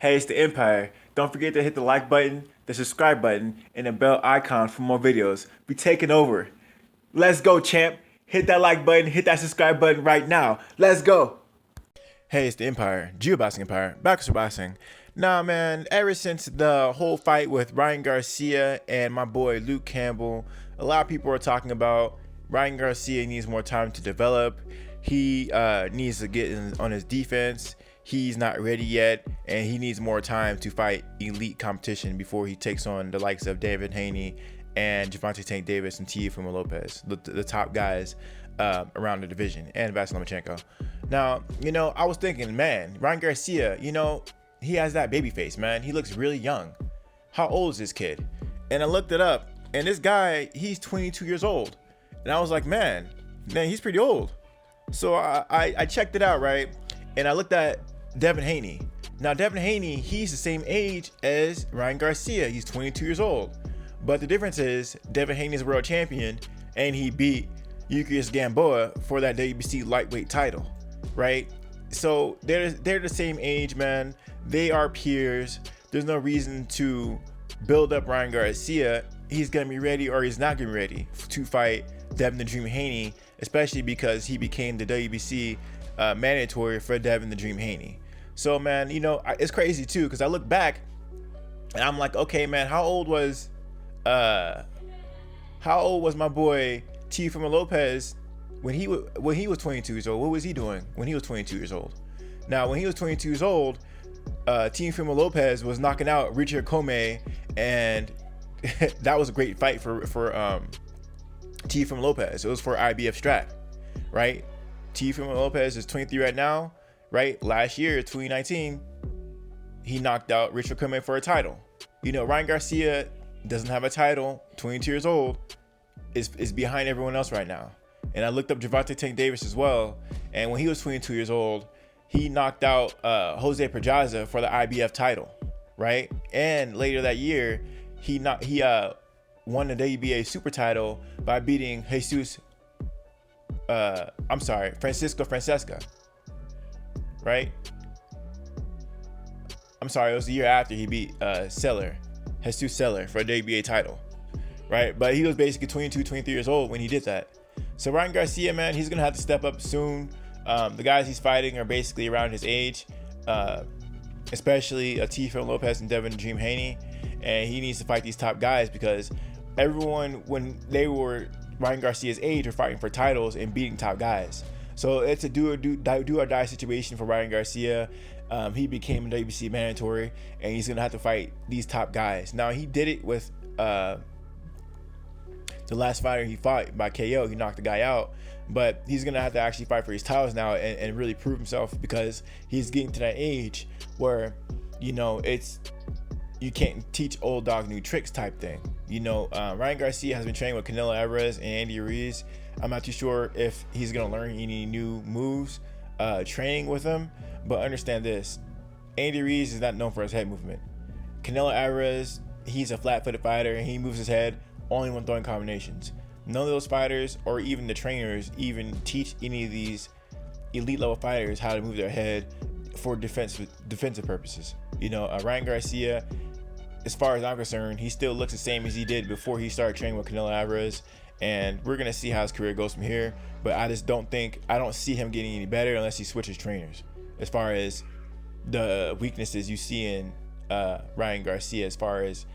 Hey, it's the Empire. Don't forget to hit the like button, the subscribe button, and the bell icon for more videos. We taking over. Let's go, champ. Hit that like button, hit that subscribe button right now. Let's go. Hey, it's the Empire, Geoboxing Empire, back to boxing. Nah, man, ever since the whole fight with Ryan Garcia and my boy Luke Campbell, a lot of people are talking about Ryan Garcia needs more time to develop. He needs to get on his defense. He's not ready yet, and he needs more time to fight elite competition before he takes on the likes of Devin Haney and Gervante Tank Davis and Teofimo Lopez, the top guys around the division, and Vasily Lomachenko. Now, I was thinking, man, Ryan Garcia, he has that baby face, man. He looks really young. How old is this kid? And I looked it up, and this guy, he's 22 years old. And I was like, man, he's pretty old. So I checked it out, right? And I looked at Devin Haney. Now, Devin Haney, he's the same age as Ryan Garcia. He's 22 years old. But the difference is Devin Haney is a world champion, and he beat Yukis Gamboa for that WBC lightweight title, right? So they're the same age, man. They are peers. There's no reason to build up Ryan Garcia. He's gonna be ready, or he's not gonna be ready to fight Devin the Dream Haney, especially because he became the WBC mandatory for Devin the Dream Haney. So, man, it's crazy too, because I look back and I'm like, okay, man, how old was my boy Teofimo Lopez when he was 22 years old? What was he doing when he was 22 years old? Now, when he was 22 years old, Teofimo Lopez was knocking out Richard Comey, and that was a great fight for Teofimo Lopez. It was for IBF strap, right? Teofimo Lopez is 23 right now, right? Last year, 2019, he knocked out Richard Comey for a title. Ryan Garcia doesn't have a title, 22 years old, is behind everyone else right now. And I looked up Gervante Tank Davis as well, and when he was 22 years old, he knocked out Jose Pedraza for the IBF title, right? And later that year, he won the WBA super title by beating Francisco Francesca, right? I'm sorry, it was the year after he beat Jesus Seller for a WBA title, right? But he was basically 22, 23 years old when he did that. So Ryan Garcia, man, he's gonna have to step up soon. The guys he's fighting are basically around his age, especially Teofimo Lopez and Devin Dream Haney, and he needs to fight these top guys because everyone, when they were Ryan Garcia's age, were fighting for titles and beating top guys. So it's a do or die situation for Ryan Garcia. He became a WBC mandatory, and he's gonna have to fight these top guys. Now, he did it with the last fighter he fought by KO. He knocked the guy out, but he's gonna have to actually fight for his titles now and really prove himself, because he's getting to that age where it's, you can't teach old dog new tricks type thing. Ryan Garcia has been training with Canelo Alvarez and Andy Ruiz. I'm not too sure if he's gonna learn any new moves training with them, but understand this: Andy Ruiz is not known for his head movement. Canelo Alvarez, he's a flat-footed fighter, and he moves his head only when throwing combinations. None of those fighters, or even the trainers, even teach any of these elite level fighters how to move their head for defensive purposes. Ryan Garcia, as far as I'm concerned, he still looks the same as he did before he started training with Canelo Alvarez, and we're gonna see how his career goes from here. But I don't see him getting any better unless he switches trainers, as far as the weaknesses you see in Ryan Garcia as far as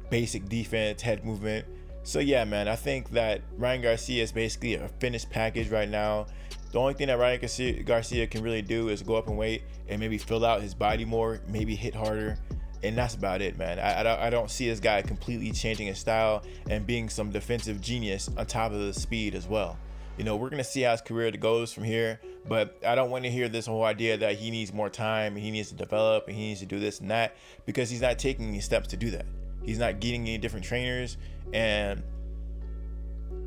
basic defense, head movement. So yeah, man, I think that Ryan Garcia is basically a finished package right now. The only thing that Ryan Garcia can really do is go up in weight and maybe fill out his body more, maybe hit harder, and that's about it, man. I don't see this guy completely changing his style and being some defensive genius on top of the speed as well. We're gonna see how his career goes from here, but I don't want to hear this whole idea that he needs more time and he needs to develop and he needs to do this and that, because he's not taking any steps to do that. He's not getting any different trainers, and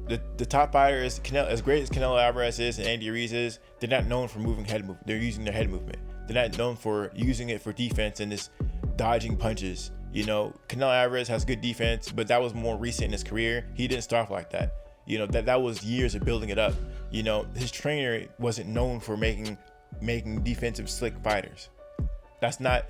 the top fighters, as great as Canelo Alvarez is and Andy Ruiz is, they're not known for moving head movement. They're using their head movement. They're not known for using it for defense and just dodging punches. Canelo Alvarez has good defense, but that was more recent in his career. He didn't start off like that. That was years of building it up. His trainer wasn't known for making defensive slick fighters. That's not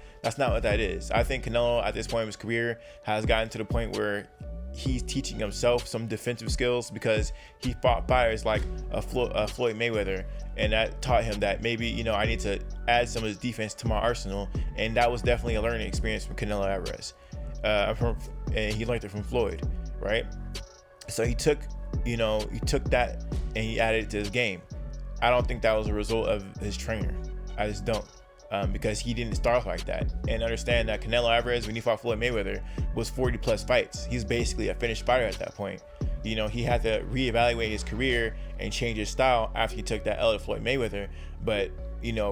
what that is. I think Canelo at this point of his career has gotten to the point where he's teaching himself some defensive skills, because he fought fighters like a Floyd Mayweather, and that taught him that maybe, I need to add some of his defense to my arsenal. And that was definitely a learning experience from Canelo Alvarez. And he learned it from Floyd, right? So he took that and he added it to his game. I don't think that was a result of his trainer. I just don't. Because he didn't start off like that. And understand that Canelo Alvarez, when he fought Floyd Mayweather, was 40 plus fights. He's basically a finished fighter at that point. He had to reevaluate his career and change his style after he took that L to Floyd Mayweather. But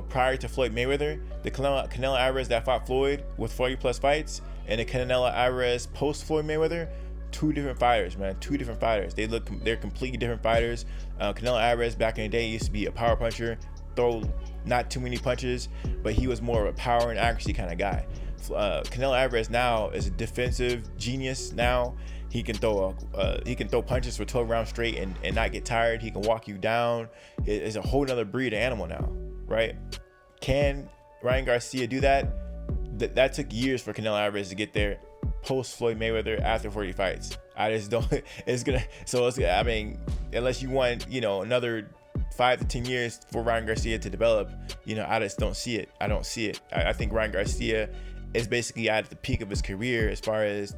prior to Floyd Mayweather, the Canelo Alvarez that fought Floyd with 40 plus fights, and the Canelo Alvarez post Floyd Mayweather, two different fighters, man. Two different fighters. They're completely different fighters. Canelo Alvarez back in the day used to be a power puncher, throw not too many punches, but he was more of a power and accuracy kind of guy. Canelo Alvarez now is a defensive genius. Now he can throw punches for 12 rounds straight and not get tired. He can walk you down. It's a whole nother breed of animal now, right? Can Ryan Garcia do that? That took years for Canelo Alvarez to get there post Floyd Mayweather after 40 fights. I just don't. I mean, unless you want another 5 to 10 years for Ryan Garcia to develop, I just don't see it. I don't see it. I think Ryan Garcia is basically at the peak of his career as far as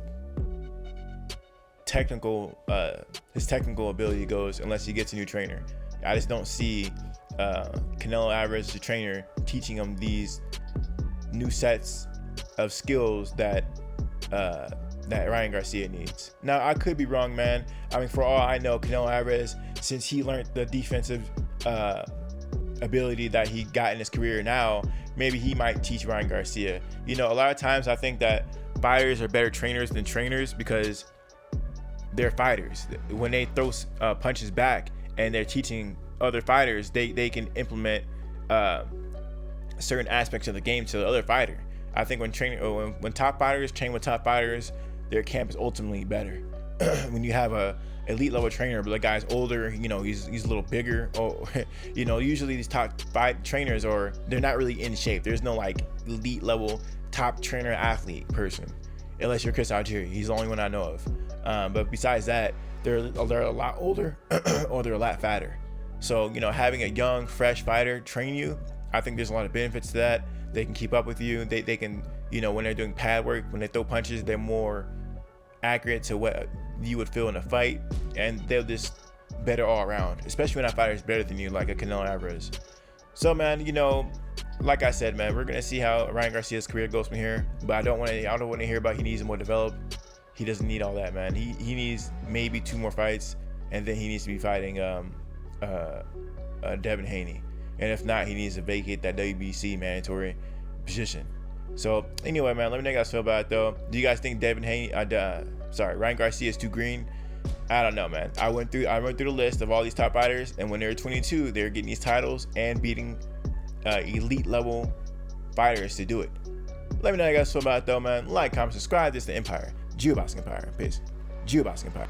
his technical ability goes, unless he gets a new trainer. I just don't see Canelo Alvarez, the trainer, teaching him these new sets of skills that Ryan Garcia needs. Now, I could be wrong, man. I mean, for all I know, Canelo Alvarez, since he learned the defensive ability that he got in his career now, maybe he might teach Ryan Garcia. A lot of times I think that fighters are better trainers than trainers because they're fighters. When they throw punches back and they're teaching other fighters, they can implement certain aspects of the game to the other fighter. I think when top fighters train with top fighters, their camp is ultimately better. When you have a elite level trainer, but the guy's older, he's a little bigger, or usually these top 5 trainers they're not really in shape. There's no like elite level top trainer athlete person, unless you're Chris Algieri. He's the only one I know of. But besides that, they're a lot older or they're a lot fatter. So having a young, fresh fighter train you, I think there's a lot of benefits to that. They can keep up with you. They can, when they're doing pad work, when they throw punches, they're more accurate to what you would feel in a fight, and they're just better all around, especially when that fighter is better than you, like a Canelo Alvarez. So, man, like I said, man, we're gonna see how Ryan Garcia's career goes from here. But I don't want to hear about he needs more developed. He doesn't need all that, man. He needs maybe 2 more fights, and then he needs to be fighting Devin Haney. And if not, he needs to vacate that WBC mandatory position. So anyway, man, let me know how you guys feel about it, though. Do you guys think Ryan Garcia is too green? I don't know, man. I went through the list of all these top fighters, and when they were 22, they were getting these titles and beating elite level fighters to do it. Let me know how you guys feel about it, though, man. Like, comment, subscribe. This is the Empire. Geoboxing Empire. Peace. Geoboxing Empire.